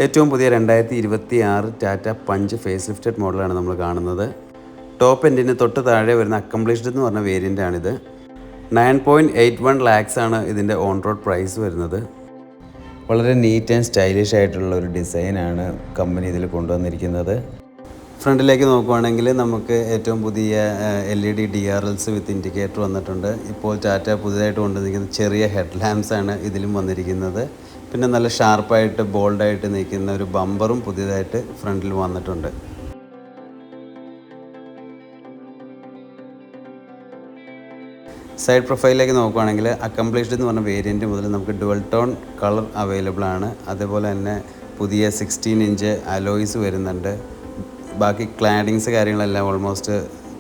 ഏറ്റവും പുതിയ 2026 Tata punch face lifted മോഡലാണ് നമ്മൾ കാണുന്നത്. ടോപ്പ് എൻഡിന് തൊട്ട് താഴെ വരുന്ന അക്കംപ്ലിഷ്ഡ് എന്ന് പറഞ്ഞ വേരിയൻ്റാണിത്. 9.81 ലാക്സ് ആണ് ഇതിൻ്റെ ഓൺ റോഡ് പ്രൈസ് വരുന്നത്. വളരെ നീറ്റ് ആൻഡ് സ്റ്റൈലിഷ് ആയിട്ടുള്ള ഒരു ഡിസൈനാണ് കമ്പനി ഇതിൽ കൊണ്ടുവന്നിരിക്കുന്നത്. ഫ്രണ്ടിലേക്ക് നോക്കുവാണെങ്കിൽ നമുക്ക് ഏറ്റവും പുതിയ LED DRLs വിത്ത് ഇൻഡിക്കേറ്റർ വന്നിട്ടുണ്ട്. ഇപ്പോൾ ടാറ്റ പുതിയതായിട്ട് കൊണ്ടുവന്നിരിക്കുന്ന ചെറിയ ഹെഡ് ലാമ്പ്സ് ആണ് ഇതിലും വന്നിരിക്കുന്നത്. പിന്നെ നല്ല ഷാർപ്പായിട്ട് ബോൾഡായിട്ട് നിൽക്കുന്ന ഒരു ബമ്പറും പുതിയതായിട്ട് ഫ്രണ്ടിൽ വന്നിട്ടുണ്ട്. സൈഡ് പ്രൊഫൈലിലേക്ക് നോക്കുകയാണെങ്കിൽ അക്കംപ്ലിഷ്ഡ് എന്ന് പറഞ്ഞ വേരിയൻറ്റ് മുതൽ നമുക്ക് ഡുവൽ ടോൺ കളർ അവൈലബിൾ ആണ്. അതേപോലെ തന്നെ പുതിയ 16 ഇഞ്ച് അലോയ്സ് വരുന്നുണ്ട്. ബാക്കി ക്ലാഡിങ്സ് കാര്യങ്ങളെല്ലാം ഓൾമോസ്റ്റ്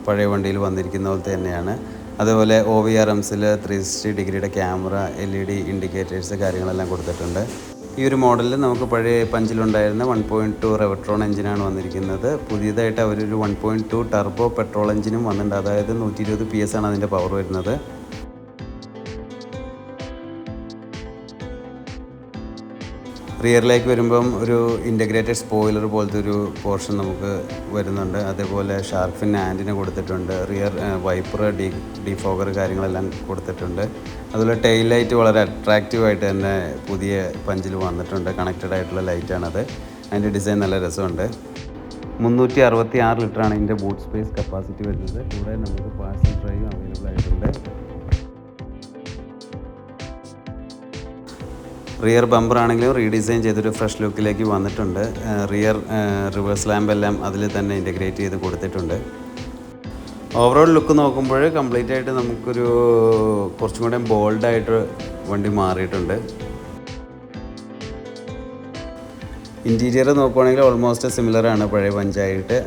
പഴയ വണ്ടിയിൽ വന്നിരിക്കുന്ന പോലത്തെ തന്നെയാണ്. അതുപോലെ OVRMസിൽ 360 ഡിഗ്രിയുടെ ക്യാമറ, LED ഇൻഡിക്കേറ്റേഴ്സ് കാര്യങ്ങളെല്ലാം കൊടുത്തിട്ടുണ്ട്. ഈ ഒരു മോഡലിൽ നമുക്ക് പഴയ പഞ്ചിലുണ്ടായിരുന്ന 1.2 റെവട്രോൺ എഞ്ചിനാണ് വന്നിരിക്കുന്നത്. പുതിയതായിട്ട് അവരൊരു 1.2 ടർബോ പെട്രോൾ എഞ്ചിനും വന്നിട്ടുണ്ട്. അതായത് 120 PS ആണ് അതിൻ്റെ പവർ വരുന്നത്. റിയറിലേക്ക് വരുമ്പം ഒരു ഇൻ്റഗ്രേറ്റഡ് സ്പോയിലർ പോലത്തെ ഒരു പോർഷൻ നമുക്ക് വരുന്നുണ്ട്. അതേപോലെ ഷാർക്ക് ഫിൻ ആൻറ്റിന കൊടുത്തിട്ടുണ്ട്. റിയർ വൈപ്പർ, ഡിഫോഗർ കാര്യങ്ങളെല്ലാം കൊടുത്തിട്ടുണ്ട്. അതുപോലെ ടെയിൽ ലൈറ്റ് വളരെ അട്രാക്റ്റീവായിട്ട് തന്നെ പുതിയ പഞ്ചിൽ വന്നിട്ടുണ്ട്. കണക്റ്റഡ് ആയിട്ടുള്ള ലൈറ്റാണത്. അതിൻ്റെ ഡിസൈൻ നല്ല രസമുണ്ട്. 366 ലിറ്ററാണ് ഇതിൻ്റെ ബൂട്ട് സ്പേസ് കപ്പാസിറ്റി വരുന്നത്. കൂടെ നമുക്ക് പാഴ്സൽ ഡ്രൈവ് അവൈലബിൾ ആയിട്ടുണ്ട്. റിയർ ബമ്പർ ആണെങ്കിലും റീഡിസൈൻ ചെയ്തൊരു ഫ്രഷ് ലുക്കിലേക്ക് വന്നിട്ടുണ്ട്. റിയർ റിവേഴ്സ് ലാമ്പ് എല്ലാം അതിൽ തന്നെ ഇൻ്റഗ്രേറ്റ് ചെയ്ത് കൊടുത്തിട്ടുണ്ട്. ഓവറോൾ ലുക്ക് നോക്കുമ്പോൾ കംപ്ലീറ്റ് ആയിട്ട് നമുക്കൊരു കുറച്ചും കൂടെ ബോൾഡായിട്ട് വണ്ടി മാറിയിട്ടുണ്ട്. ഇൻറ്റീരിയർ നോക്കുവാണെങ്കിൽ ഓൾമോസ്റ്റ് സിമിലറാണ് പഴയ പഞ്ചായിട്ട്.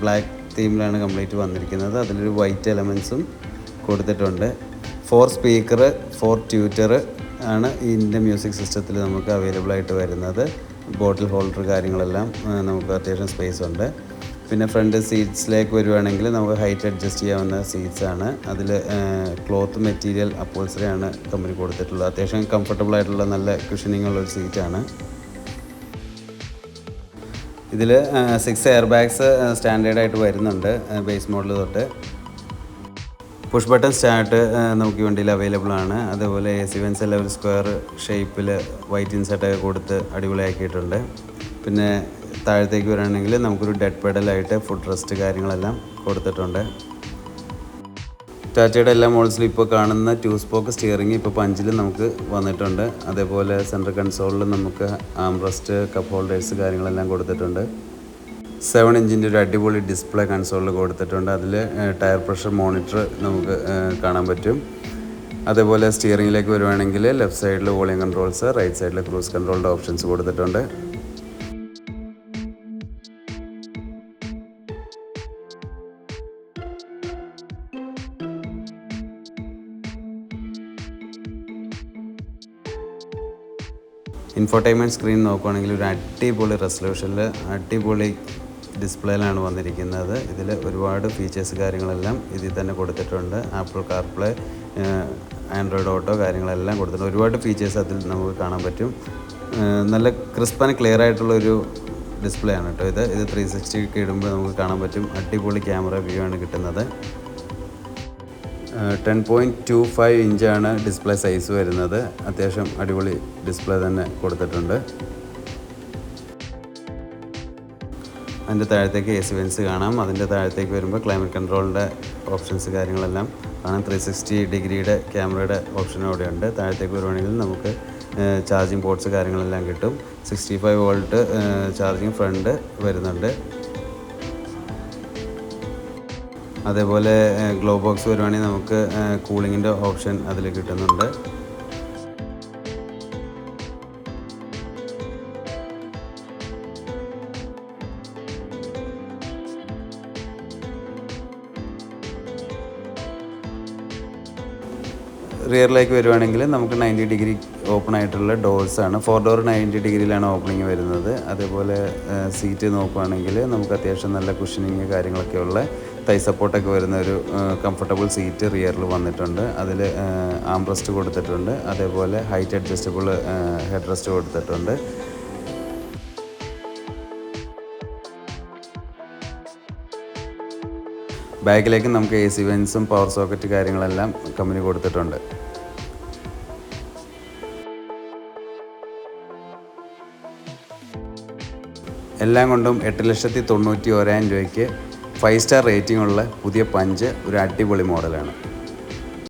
ബ്ലാക്ക് തീമിലാണ് കംപ്ലീറ്റ് വന്നിരിക്കുന്നത്. അതിലൊരു വൈറ്റ് എലമെൻസും കൊടുത്തിട്ടുണ്ട്. 4 സ്പീക്കർ, 4 ട്യൂറ്റർ ആണ് ഇതിൻ്റെ മ്യൂസിക് സിസ്റ്റത്തിൽ നമുക്ക് അവൈലബിൾ ആയിട്ട് വരുന്നത്. ബോട്ടിൽ ഹോൾഡർ കാര്യങ്ങളെല്ലാം നമുക്ക് അത്യാവശ്യം സ്പേസ് ഉണ്ട്. പിന്നെ ഫ്രണ്ട് സീറ്റ്സിലേക്ക് വരുവാണെങ്കിൽ നമുക്ക് ഹൈറ്റ് അഡ്ജസ്റ്റ് ചെയ്യാവുന്ന സീറ്റ്സ് ആണ്. അതിൽ ക്ലോത്ത് മെറ്റീരിയൽ അപ്പോൾസറിയാണ് കമ്പനി കൊടുത്തിട്ടുള്ളത്. അത്യാവശ്യം കംഫർട്ടബിൾ ആയിട്ടുള്ള നല്ല കുഷനിങ് ഉള്ളൊരു സീറ്റാണ്. ഇതിൽ 6 എയർ ബാഗ്സ് സ്റ്റാൻഡേർഡായിട്ട് വരുന്നുണ്ട് ബേസ് മോഡൽ തൊട്ട്. പുഷ് ബട്ടൺ സ്റ്റാർട്ട് നമുക്ക് ഈ വണ്ടിയിൽ അവൈലബിൾ ആണ്. അതേപോലെ AC വെൻസ് എല്ലാം ഒരു സ്ക്വയർ ഷേപ്പിൽ വൈറ്റ് ഇൻസെർട്ടൊക്കെ കൊടുത്ത് അടിപൊളിയാക്കിയിട്ടുണ്ട്. പിന്നെ താഴത്തേക്ക് വരികയാണെങ്കിൽ നമുക്കൊരു ഡെഡ് പെഡലായിട്ട് ഫുഡ് റെസ്റ്റ് കാര്യങ്ങളെല്ലാം കൊടുത്തിട്ടുണ്ട്. ടാറ്റയുടെ എല്ലാ മോഡൽസിലും ഇപ്പോൾ കാണുന്ന 2 സ്പോക്ക് സ്റ്റിയറിംഗ് ഇപ്പോൾ പഞ്ചിൽ നമുക്ക് വന്നിട്ടുണ്ട്. അതേപോലെ സെൻട്രൽ കൺസോളിൽ നമുക്ക് ആംറസ്റ്റ്, കപ്പ് ഹോൾഡേഴ്സ് കാര്യങ്ങളെല്ലാം കൊടുത്തിട്ടുണ്ട്. 7 ഇഞ്ചിൻ്റെ ഒരു അടിപൊളി ഡിസ്പ്ലേ കൺസോളിൽ കൊടുത്തിട്ടുണ്ട്. അതിൽ ടയർ പ്രഷർ മോണിറ്റർ നമുക്ക് കാണാൻ പറ്റും. അതേപോലെ സ്റ്റിയറിംഗിലേക്ക് വരുവാണെങ്കിൽ ലെഫ്റ്റ് സൈഡിൽ വോളിയം കൺട്രോൾസ്, റൈറ്റ് സൈഡിൽ ക്രൂസ് കൺട്രോളിൻ്റെ ഓപ്ഷൻസ് കൊടുത്തിട്ടുണ്ട്. ഇൻഫോർടൈൻമെൻറ്റ് സ്ക്രീൻ നോക്കുകയാണെങ്കിൽ ഒരു അടിപൊളി റെസൊല്യൂഷനിൽ അടിപൊളി ഡിസ്പ്ലേയിലാണ് വന്നിരിക്കുന്നത്. ഇതിൽ ഒരുപാട് ഫീച്ചേഴ്സ് കാര്യങ്ങളെല്ലാം ഇതിൽ തന്നെ കൊടുത്തിട്ടുണ്ട്. ആപ്പിൾ കാർപ്ലേ, ആൻഡ്രോയിഡ് ഓട്ടോ കാര്യങ്ങളെല്ലാം കൊടുത്തിട്ടുണ്ട്. ഒരുപാട് ഫീച്ചേഴ്സ് അതിൽ നമുക്ക് കാണാൻ പറ്റും. നല്ല ക്രിസ്പ് ആൻഡ് ക്ലിയർ ആയിട്ടുള്ളൊരു ഡിസ്പ്ലേ ആണ് കേട്ടോ ഇത്. 360 ഒക്കെ ഇടുമ്പോൾ നമുക്ക് കാണാൻ പറ്റും. അടിപൊളി ക്യാമറ വ്യൂ ആണ് കിട്ടുന്നത്. 10.25 ഇഞ്ചാണ് ഡിസ്പ്ലേ സൈസ് വരുന്നത്. അത്യാവശ്യം അടിപൊളി ഡിസ്പ്ലേ തന്നെ കൊടുത്തിട്ടുണ്ട്. അതിൻ്റെ താഴത്തേക്ക് AC വെൻസ് കാണാം. അതിൻ്റെ താഴത്തേക്ക് വരുമ്പോൾ ക്ലൈമറ്റ് കൺട്രോളിൻ്റെ ഓപ്ഷൻസ് കാര്യങ്ങളെല്ലാം കാണാം. 360 ഡിഗ്രിയുടെ ക്യാമറയുടെ ഓപ്ഷനും അവിടെയുണ്ട്. താഴത്തേക്ക് വരുവാണെങ്കിൽ നമുക്ക് ചാർജിങ് പോർട്ട്സ് കാര്യങ്ങളെല്ലാം കിട്ടും. 65 വോൾട്ട് ചാർജിങ് ഫ്രണ്ട് വരുന്നുണ്ട്. അതേപോലെ ഗ്ലോ ബോക്സ് വരുവാണെങ്കിൽ നമുക്ക് കൂളിങ്ങിൻ്റെ ഓപ്ഷൻ അതിൽ കിട്ടുന്നുണ്ട്. റിയറിലേക്ക് വരുവാണെങ്കിൽ നമുക്ക് 90 ഡിഗ്രി ഓപ്പൺ ആയിട്ടുള്ള ഡോർസാണ്. 4 ഡോർ 90 ഡിഗ്രിയിലാണ് ഓപ്പണിങ് വരുന്നത്. അതേപോലെ സീറ്റ് നോക്കുകയാണെങ്കിൽ നമുക്ക് അത്യാവശ്യം നല്ല കുഷനിങ് കാര്യങ്ങളൊക്കെ ഉള്ള തൈ സപ്പോർട്ടൊക്കെ വരുന്ന ഒരു കംഫർട്ടബിൾ സീറ്റ് റിയറിൽ വന്നിട്ടുണ്ട്. അതിൽ ആംറസ്റ്റ് കൊടുത്തിട്ടുണ്ട്. അതേപോലെ ഹൈറ്റ് അഡ്ജസ്റ്റബിൾ ഹെഡ് റെസ്റ്റ് കൊടുത്തിട്ടുണ്ട്. ബാക്കിലേക്ക് നമുക്ക് AC വെൻസും പവർ സോക്കറ്റ് കാര്യങ്ങളെല്ലാം കമ്പനി കൊടുത്തിട്ടുണ്ട്. എല്ലാം കൊണ്ടും 8,91,000 രൂപയ്ക്ക് 5 സ്റ്റാർ റേറ്റിംഗ് ഉള്ള പുതിയ പഞ്ച് ഒരു അടിപൊളി മോഡലാണ്.